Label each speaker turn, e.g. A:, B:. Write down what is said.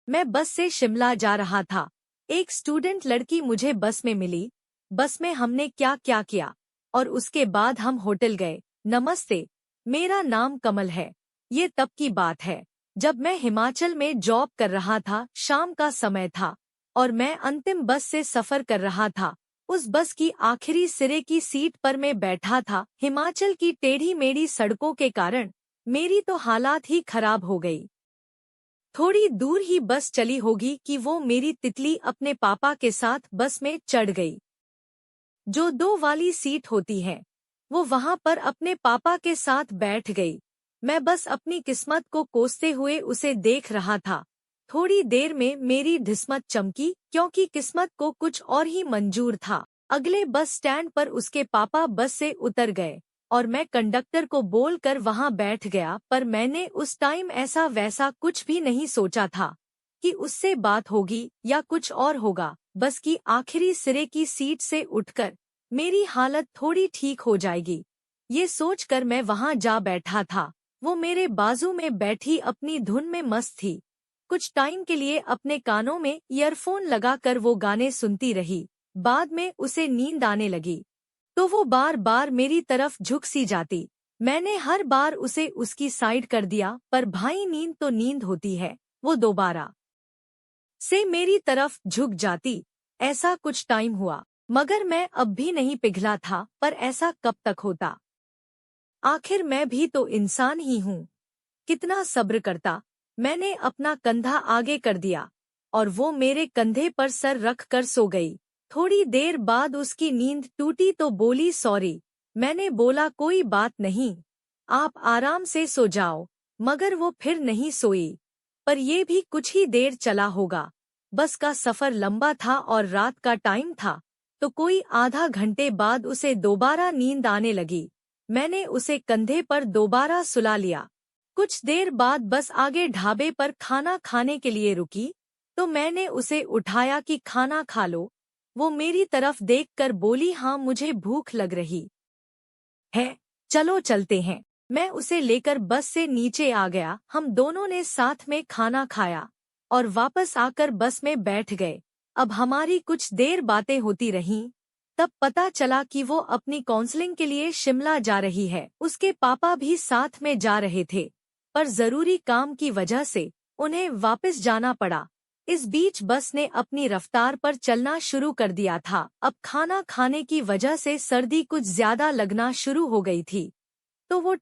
A: मैं बस से शिमला जा रहा था। एक स्टूडेंट लड़की मुझे बस में मिली। बस में हमने क्या क्या किया और उसके बाद हम होटल गए। नमस्ते, मेरा नाम कमल है। ये तब की बात है जब मैं हिमाचल में जॉब कर रहा था। शाम का समय था और मैं अंतिम बस से सफर कर रहा था। उस बस की आखिरी सिरे की सीट पर मैं बैठा था। हिमाचल की टेढ़ी मेढ़ी सड़कों के कारण मेरी तो हालात ही खराब हो गई। थोड़ी दूर ही बस चली होगी कि वो मेरी तितली अपने पापा के साथ बस में चढ़ गई। जो 2 वाली सीट होती है, वो वहां पर अपने पापा के साथ बैठ गई। मैं बस अपनी किस्मत को कोसते हुए उसे देख रहा था। थोड़ी देर में मेरी किस्मत चमकी क्योंकि किस्मत को कुछ और ही मंजूर था। अगले बस स्टैंड पर उसके पापा बस से उतर गए और मैं कंडक्टर को बोलकर वहां बैठ गया। पर मैंने उस टाइम ऐसा वैसा कुछ भी नहीं सोचा था कि उससे बात होगी या कुछ और होगा। बस की आखिरी सिरे की सीट से उठकर मेरी हालत थोड़ी ठीक हो जाएगी, ये सोचकर मैं वहां जा बैठा था। वो मेरे बाजू में बैठी अपनी धुन में मस्त थी। कुछ टाइम के लिए अपने कानों में ईयरफोन लगाकर वो गाने सुनती रही। बाद में उसे नींद आने लगी तो वो बार बार मेरी तरफ झुक सी जाती। मैंने हर बार उसे उसकी साइड कर दिया, पर भाई नींद तो नींद होती है। वो दोबारा से मेरी तरफ झुक जाती। ऐसा कुछ टाइम हुआ, मगर मैं अब भी नहीं पिघला था। पर ऐसा कब तक होता? आखिर मैं भी तो इंसान ही हूँ। कितना सब्र करता। मैंने अपना कंधा आगे कर दिया और वो मेरे कंधे पर सर रख कर सो गई। थोड़ी देर बाद उसकी नींद टूटी तो बोली, सॉरी। मैंने बोला, कोई बात नहीं, आप आराम से सो जाओ। मगर वो फिर नहीं सोई। पर ये भी कुछ ही देर चला होगा। बस का सफर लंबा था और रात का टाइम था, तो कोई आधा घंटे बाद उसे दोबारा नींद आने लगी। मैंने उसे कंधे पर दोबारा सुला लिया। कुछ देर बाद बस आगे ढाबे पर खाना खाने के लिए रुकी, तो मैंने उसे उठाया कि खाना खा लो। वो मेरी तरफ देखकर बोली, हाँ मुझे भूख लग रही है, चलो चलते हैं। मैं उसे लेकर बस से नीचे आ गया। हम दोनों ने साथ में खाना खाया और वापस आकर बस में बैठ गए। अब हमारी कुछ देर बातें होती रहीं। तब पता चला कि वो अपनी काउंसलिंग के लिए शिमला जा रही है। उसके पापा भी साथ में जा रहे थे, पर जरूरी काम की वजह से उन्हें वापस जाना पड़ा। इस बीच बस ने अपनी रफ्तार पर चलना शुरू कर दिया था। अब खाना खाने की वजह से सर्दी कुछ ज्यादा लगना शुरू हो गई थी, तो वो